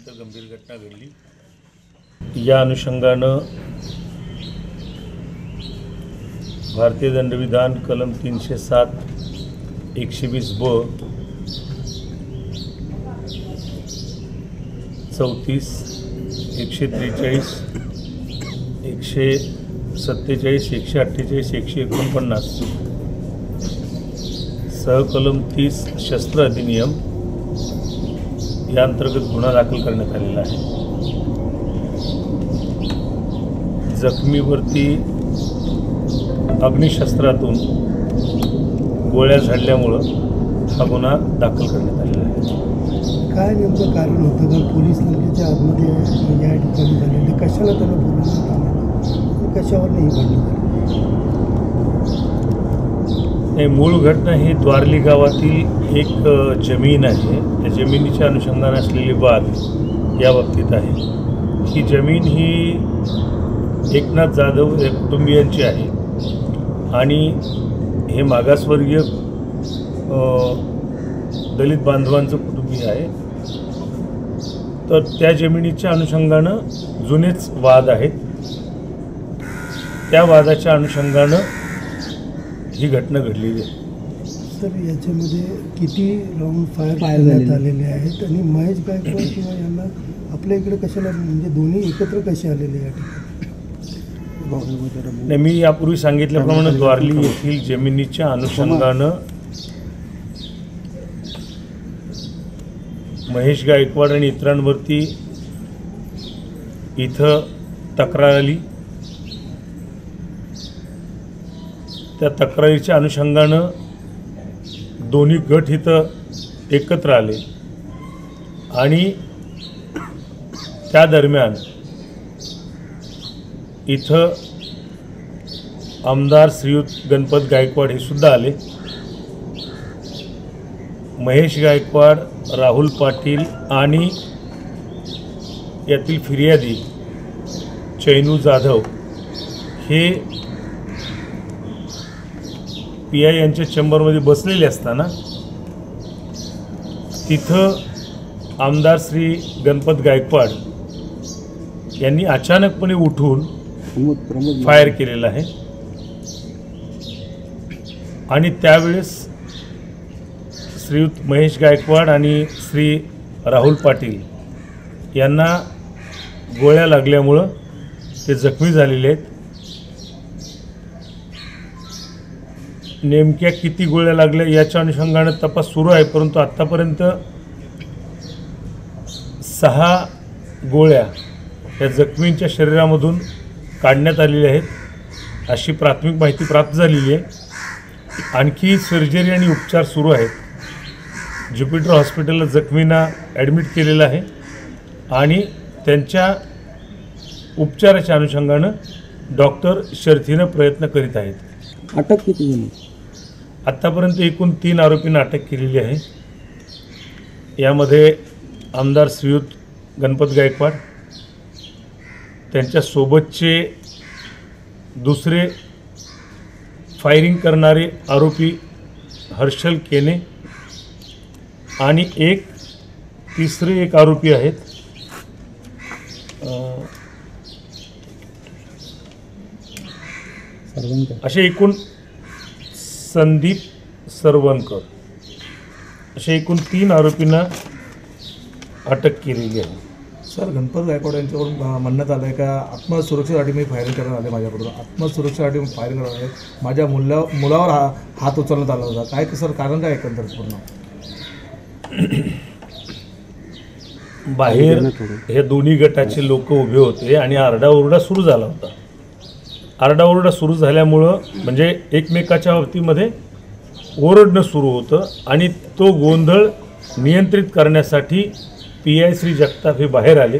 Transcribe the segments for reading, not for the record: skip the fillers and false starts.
इथं गंभीर घटना घडली। या अनुषंगानं भारतीय दंडविधान कलम 307 120 ब 34 143 147 148 149 सहकलम 30 शस्त्र अधिनियम या अंतर्गत गुन्हा दाखल करण्यात आलेला आहे। जखमीवरती अग्निशस्त्रातून गोळ्या झाडल्यामुळं हा गुन्हा दाखल करण्यात आलेला आहे। काय नेमकं कारण होतं का पोलीस नेमक्याच्या आतमध्ये या ठिकाणी झालेलं, कशाला त्यांना बोलवण्यात आलेलं, कशावर नाही घडली? नाही, मूळ घटना ही द्वारली गावातील एक जमीन आहे। त्या जमिनीच्या अनुषंगाने असलेली वाद या बाबतीत आहे। ही जमीन ही एकनाथ जाधव या कुटुंबियांची आहे आणि हे मागासवर्गीय दलित बांधवांचं कुटुंबीय आहे। तर त्या जमिनीच्या अनुषंगानं जुनेच वाद आहेत। त्या वादाच्या अनुषंगानं ही घटना घडलेली आहे। सर, याच्यामध्ये किती राऊंड फायर करण्यात आलेले आहेत आणि महेश गायकवाड किंवा यांना आपल्या इकडे कशाला, म्हणजे दोन्ही एकत्र कसे आलेले या ठिकाणी? नाही, मी यापूर्वी सांगितल्याप्रमाणे द्वारली येथील जमिनीच्या अनुषंगानं महेश गायकवाड आणि इतरांवरती इथं तक्रार आली। त्या तक्रारीच्या अनुषंगानं दोन्ही गट इथं एकत्र आले आणि त्या दरम्यान इथं आमदार श्रीयुत गणपत गायकवाड हे सुद्धा आले। महेश गायकवाड, राहुल पाटील आणि यातील फिर्यादी चैनू जाधव हे PI यांच्या चेंबरमध्ये बसलेले असताना तिथं आमदार श्री गणपत गायकवाड यांनी अचानकपणे उठून फायर केलेला आहे आणि त्यावेळेस श्रीयुत महेश गायकवाड आणि श्री राहुल पाटील यांना गोळ्या लागल्यामुळं ते जखमी झालेले आहेत। नेमक्या किती गोळ्या लागल्या याच्या अनुषंगाने तपास सुरू आहे, परंतु आत्तापर्यंत 6 गोळ्या या जखमींच्या शरीरामधून काढण्यात आलेल्या आहेत अशी प्राथमिक माहिती प्राप्त झालेली आहे। आणखी सर्जरी आणि उपचार सुरू आहेत। ज्युपिटर हॉस्पिटलला जखमींना ॲडमिट केलेलं आहे आणि त्यांच्या उपचाराच्या अनुषंगानं डॉक्टर शर्थीनं प्रयत्न करीत आहेत। अटक किती झाली? आत्तापर्यंत एकूण 3 आरोपींना अटक केलेली आहे। यामध्ये आमदार श्रीयुत गणपत गायकवाड, त्यांच्यासोबतचे दुसरे फायरिंग करणारे आरोपी हर्षल केने आणि तिसरे एक आरोपी आहेत असे एकूण संदीप सरवणकर, असे एकूण 3 आरोपींना अटक केलेली आहे। सर, गणपत गायकवाड यांच्याकडून म्हणण्यात आलं आहे का आत्मसुरक्षेसाठी मी फायरिंग करण्यात आले, माझ्याकडून आत्मसुरक्षेसाठी फायरिंग करण्यात आले, माझ्या मुलावर हात उचलण्यात आला होता। काय सर कारण काय एकंदरीत पूर्ण? बाहेर हे दोन्ही गटाचे लोक उभे होते आणि आरडाओरडा सुरू झाला होता। आरडाओरडा सुरू झाल्यामुळं म्हणजे एकमेकाच्या बाबतीमध्ये ओरडणं सुरू होतं आणि तो गोंधळ नियंत्रित करण्यासाठी PI श्री जगताप हे बाहेर आले।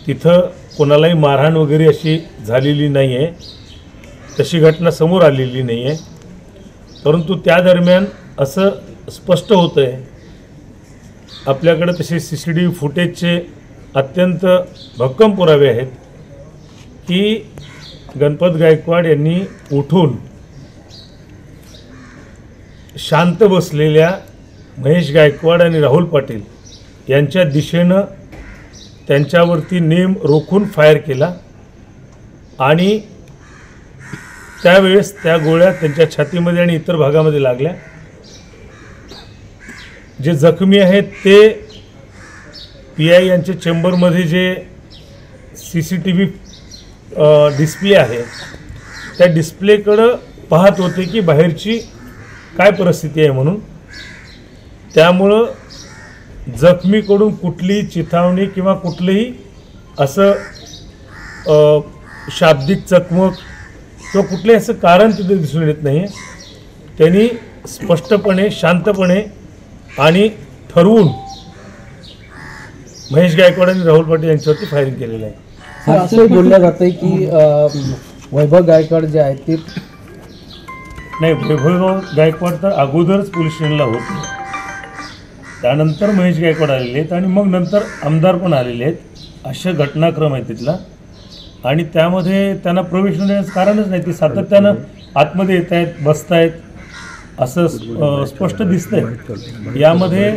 तिथं कोणालाही मारहाण वगैरे अशी झालेली नाही आहे, तशी घटना समोर आलेली नाही आहे, परंतु त्या दरम्यान असं स्पष्ट होतं आहे आपल्याकडे तसे CCTV फुटेजचे अत्यंत भक्कम पुरावे आहेत की गणपत गायकवाड यांनी उठून शांत बसलेल्या महेश गायकवाड आणि राहुल पाटील यांच्या दिशेनं त्यांच्यावरती नेम रोखून फायर केला आणि त्यावेळेस त्या गोळ्या त्यांच्या छातीमध्ये आणि इतर भागामध्ये लागल्या. जे जखमी आहेत ते PI यांच्या चेंबरमध्ये जे CCTV डिस्प्ले आहे त्या डिस्प्लेकडं पाहत होते की बाहेरची काय परिस्थिती आहे म्हणून. त्यामुळं जखमीकडून कुठलीही चिथावणी किंवा कुठलंही असं शाब्दिक चकमक किंवा कुठलंही असं कारण तिथे दिसून येत नाही. त्यांनी स्पष्टपणे शांतपणे आणि ठरवून महेश गायकवाड आणि राहुल पाटील यांच्यावरती फायरिंग केलेलं आहे. असं बोललं जातं की वैभव गायकवाड जे आहेत ते नाही, वैभव गायकवाड तर अगोदरच पोलीस स्टेशनला होते, त्यानंतर महेश गायकवाड आलेले आहेत आणि मग नंतर आमदार पण आलेले आहेत. अशा घटनाक्रम आहे तिथला आणि त्यामध्ये त्यांना प्रवेश देण्याचं कारणच नाही. ते सातत्यानं आतमध्ये येत आहेत, बसत आहेत असं स्पष्ट दिसतंय. यामध्ये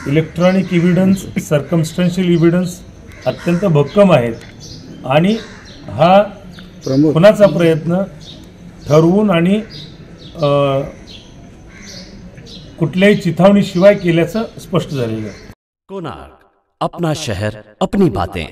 इलेक्ट्रॉनिक इव्हिडन्स, सर्कमस्टन्शियल इव्हिडन्स अत्यंत भक्कम आहेत आणि हा खुनाचा प्रयत्न ठरवून आणि कुठल्याही चिथावणीशिवाय केल्याचं स्पष्ट झालेलं आहे. कोणार्क, अपना शहर अपनी बातें.